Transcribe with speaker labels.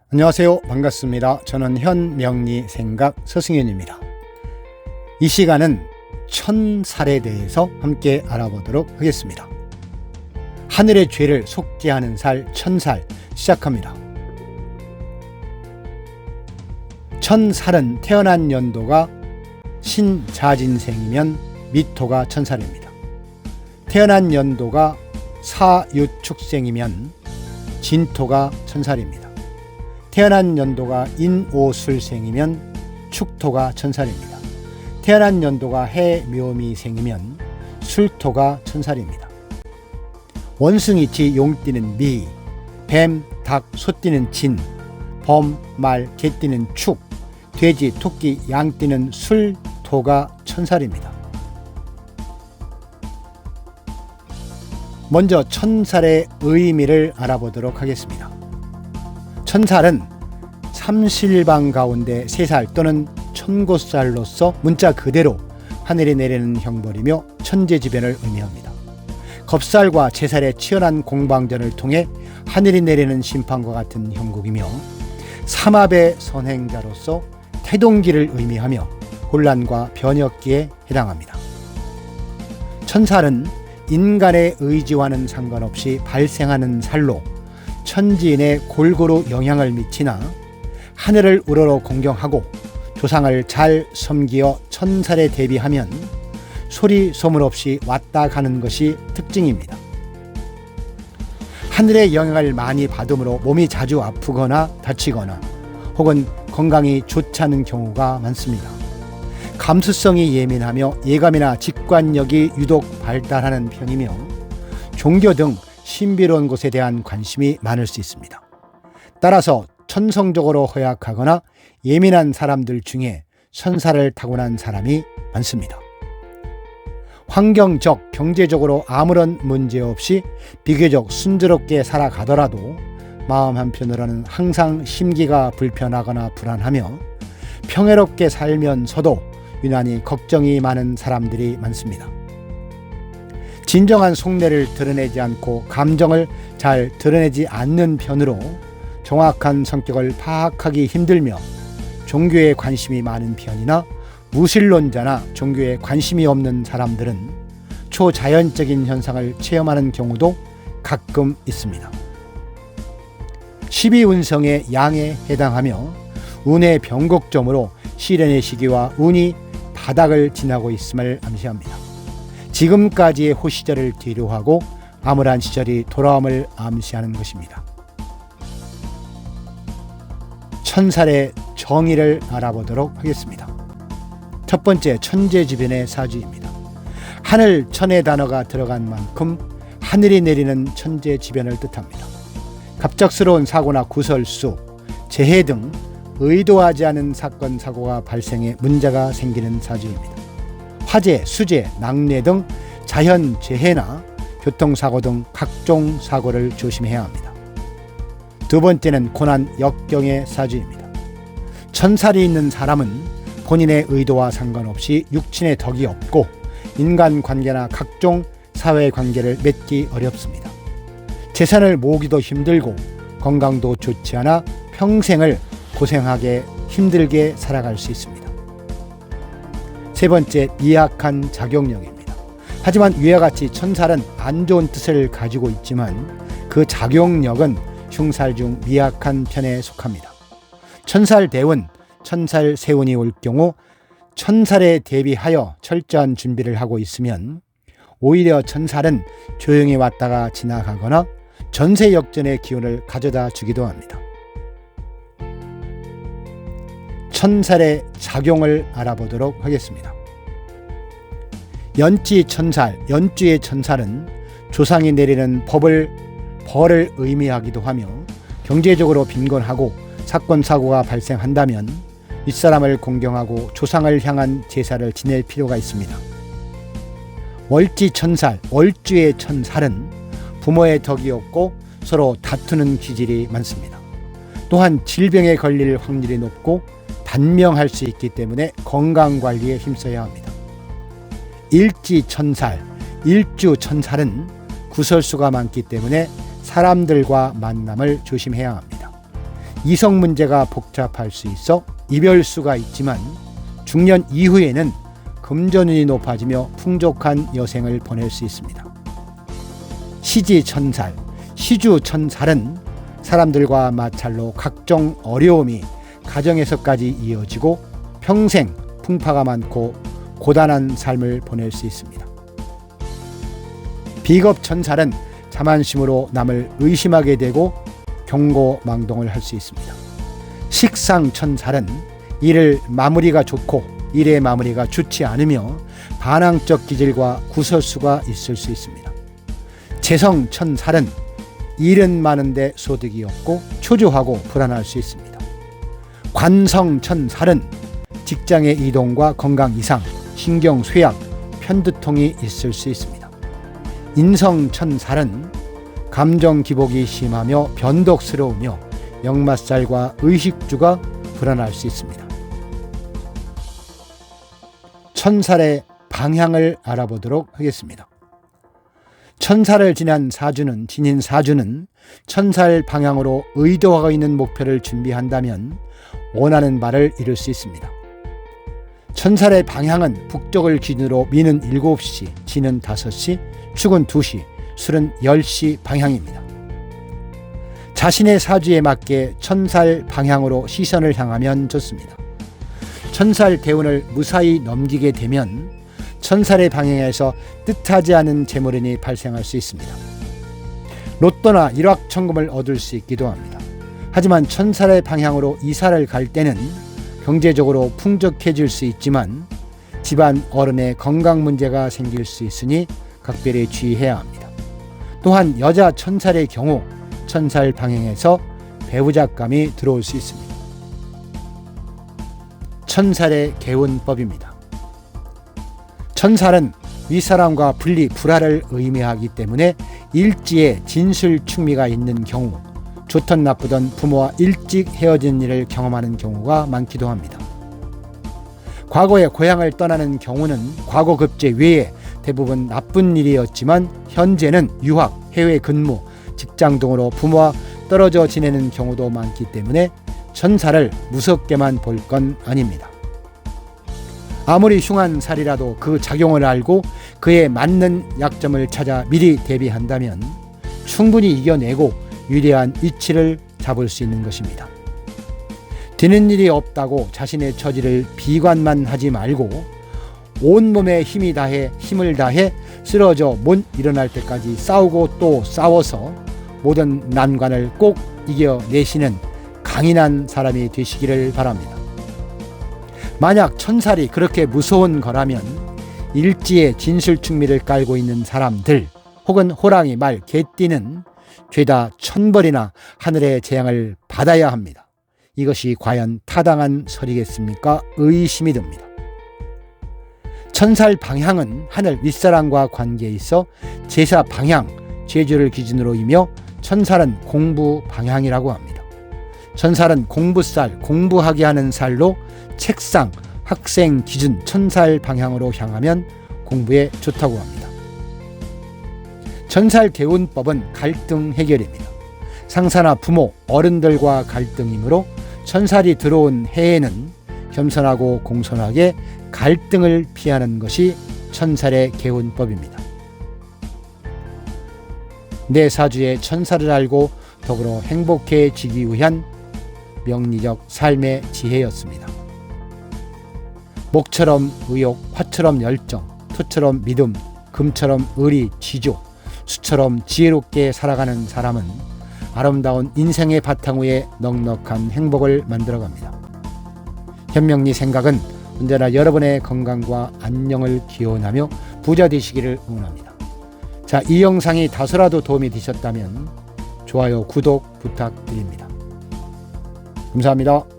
Speaker 1: 안녕하세요. 반갑습니다. 저는 현명리 생각 서승현입니다. 이 시간은 천살에 대해서 함께 알아보도록 하겠습니다. 하늘의 죄를 속죄하는 살 천살 시작합니다. 천살은 태어난 연도가 신자진생이면 미토가 천살입니다. 태어난 연도가 사유축생이면 진토가 천살입니다. 태어난 연도가 인오술생이면 축토가 천살입니다. 태어난 연도가 해묘미생이면 술토가 천살입니다. 원숭이, 용 띠는 미, 뱀, 닭, 소 띠는 진, 범, 말, 개 띠는 축, 돼지, 토끼, 양 띠는 술, 토가 천살입니다. 먼저 천살의 의미를 알아보도록 하겠습니다. 천살은 삼실방 가운데 3살 또는 천곳살로서 문자 그대로 하늘에 내리는 형벌이며 천재지변을 의미합니다. 겁살과 제살의 치열한 공방전을 통해 하늘이 내리는 심판과 같은 형국이며 삼합의 선행자로서 태동기를 의미하며 혼란과 변혁기에 해당합니다. 천살은 인간의 의지와는 상관없이 발생하는 살로 천지인에 골고루 영향을 미치나 하늘을 우러러 공경하고 조상을 잘 섬기어 천살에 대비하면 소리 소문 없이 왔다 가는 것이 특징입니다. 하늘의 영향을 많이 받음으로 몸이 자주 아프거나 다치거나 혹은 건강이 좋지 않은 경우가 많습니다. 감수성이 예민하며 예감이나 직관력이 유독 발달하는 편이며 종교 등 신비로운 것에 대한 관심이 많을 수 있습니다. 따라서 천성적으로 허약하거나 예민한 사람들 중에 천살을 타고난 사람이 많습니다. 환경적, 경제적으로 아무런 문제 없이 비교적 순조롭게 살아가더라도 마음 한편으로는 항상 심기가 불편하거나 불안하며 평화롭게 살면서도 유난히 걱정이 많은 사람들이 많습니다. 진정한 속내를 드러내지 않고 감정을 잘 드러내지 않는 편으로 정확한 성격을 파악하기 힘들며 종교에 관심이 많은 편이나 무신론자나 종교에 관심이 없는 사람들은 초자연적인 현상을 체험하는 경우도 가끔 있습니다. 12운성의 양에 해당하며 운의 변곡점으로 시련의 시기와 운이 바닥을 지나고 있음을 암시합니다. 지금까지의 호시절을 뒤로하고 암울한 시절이 돌아옴을 암시하는 것입니다. 천살의 정의를 알아보도록 하겠습니다. 첫 번째, 천재지변의 사주입니다. 하늘, 천의 단어가 들어간 만큼 하늘이 내리는 천재지변을 뜻합니다. 갑작스러운 사고나 구설수, 재해 등 의도하지 않은 사건, 사고가 발생해 문제가 생기는 사주입니다. 화재, 수재, 낙뢰 등 자연재해나 교통사고 등 각종 사고를 조심해야 합니다. 두 번째는 고난, 역경의 사주입니다. 천살이 있는 사람은 본인의 의도와 상관없이 육친의 덕이 없고 인간관계나 각종 사회관계를 맺기 어렵습니다. 재산을 모으기도 힘들고 건강도 좋지 않아 평생을 고생하게 힘들게 살아갈 수 있습니다. 세 번째, 미약한 작용력입니다. 하지만 위와 같이 천살은 안 좋은 뜻을 가지고 있지만 그 작용력은 흉살 중 미약한 편에 속합니다. 천살 대운, 천살 세운이 올 경우 천살에 대비하여 철저한 준비를 하고 있으면 오히려 천살은 조용히 왔다가 지나가거나 전세역전의 기운을 가져다 주기도 합니다. 천살의 작용을 알아보도록 하겠습니다. 연지 천살, 연주의 천살은 조상이 내리는 벌을 의미하기도 하며 경제적으로 빈곤하고 사건 사고가 발생한다면 윗사람을 공경하고 조상을 향한 제사를 지낼 필요가 있습니다. 월지 천살, 월주의 천살은 부모의 덕이 없고 서로 다투는 기질이 많습니다. 또한 질병에 걸릴 확률이 높고 단명할 수 있기 때문에 건강관리에 힘써야 합니다. 일지천살, 일주천살은 구설수가 많기 때문에 사람들과 만남을 조심해야 합니다. 이성 문제가 복잡할 수 있어 이별수가 있지만 중년 이후에는 금전운이 높아지며 풍족한 여생을 보낼 수 있습니다. 시지천살, 시주천살은 사람들과 마찰로 각종 어려움이 가정에서까지 이어지고 평생 풍파가 많고 고단한 삶을 보낼 수 있습니다. 비겁천살은 자만심으로 남을 의심하게 되고 경고망동을 할 수 있습니다. 식상천살은 일을 마무리가 좋고 일의 마무리가 좋지 않으며 반항적 기질과 구설수가 있을 수 있습니다. 재성천살은 일은 많은데 소득이 없고 초조하고 불안할 수 있습니다. 관성천살은 직장의 이동과 건강 이상, 신경 쇠약, 편두통이 있을 수 있습니다. 인성천살은 감정 기복이 심하며 변덕스러우며 역마살과 의식주가 불안할 수 있습니다. 천살의 방향을 알아보도록 하겠습니다. 천살을 지닌 사주는 천살 방향으로 의도하고 있는 목표를 준비한다면 원하는 바를 이룰 수 있습니다. 천살의 방향은 북쪽을 기준으로 미는 7시, 지는 5시, 축은 2시, 술은 10시 방향입니다. 자신의 사주에 맞게 천살 방향으로 시선을 향하면 좋습니다. 천살 대운을 무사히 넘기게 되면 천살의 방향에서 뜻하지 않은 재물운이 발생할 수 있습니다. 로또나 일확천금을 얻을 수 있기도 합니다. 하지만 천살의 방향으로 이사를 갈 때는 경제적으로 풍족해질 수 있지만 집안 어른의 건강 문제가 생길 수 있으니 각별히 주의해야 합니다. 또한 여자 천살의 경우 천살 방향에서 배우자감이 들어올 수 있습니다. 천살의 개운법입니다. 천살은 윗사람과 분리 불화를 의미하기 때문에 일지에 진술충미가 있는 경우, 좋든 나쁘든 부모와 일찍 헤어진 일을 경험하는 경우가 많기도 합니다. 과거에 고향을 떠나는 경우는 과거 급제 외에 대부분 나쁜 일이었지만 현재는 유학, 해외 근무, 직장 등으로 부모와 떨어져 지내는 경우도 많기 때문에 천살을 무섭게만 볼 건 아닙니다. 아무리 흉한 살이라도 그 작용을 알고 그에 맞는 약점을 찾아 미리 대비한다면 충분히 이겨내고 위대한 이치를 잡을 수 있는 것입니다. 되는 일이 없다고 자신의 처지를 비관만 하지 말고 온몸에 힘을 다해 쓰러져 못 일어날 때까지 싸우고 또 싸워서 모든 난관을 꼭 이겨내시는 강인한 사람이 되시기를 바랍니다. 만약 천살이 그렇게 무서운 거라면 일지에 진술충미를 깔고 있는 사람들 혹은 호랑이, 말, 개띠는 죄다 천벌이나 하늘의 재앙을 받아야 합니다. 이것이 과연 타당한 설이겠습니까? 의심이 듭니다. 천살 방향은 하늘 윗사람과 관계에 있어 제사 방향, 제주를 기준으로이며 천살은 공부 방향이라고 합니다. 천살은 공부살, 공부하게 하는 살로 책상, 학생 기준 천살 방향으로 향하면 공부에 좋다고 합니다. 천살 개운법은 갈등 해결입니다. 상사나 부모, 어른들과 갈등이므로 천살이 들어온 해에는 겸손하고 공손하게 갈등을 피하는 것이 천살의 개운법입니다. 내 사주의 천살을 알고 더불어 행복해지기 위한 명리적 삶의 지혜였습니다. 목처럼 의욕, 화처럼 열정, 토처럼 믿음, 금처럼 의리, 지조, 수처럼 지혜롭게 살아가는 사람은 아름다운 인생의 바탕 위에 넉넉한 행복을 만들어갑니다. 현명리 생각은 언제나 여러분의 건강과 안녕을 기원하며 부자 되시기를 응원합니다. 자, 이 영상이 다소라도 도움이 되셨다면 좋아요, 구독 부탁드립니다. 감사합니다.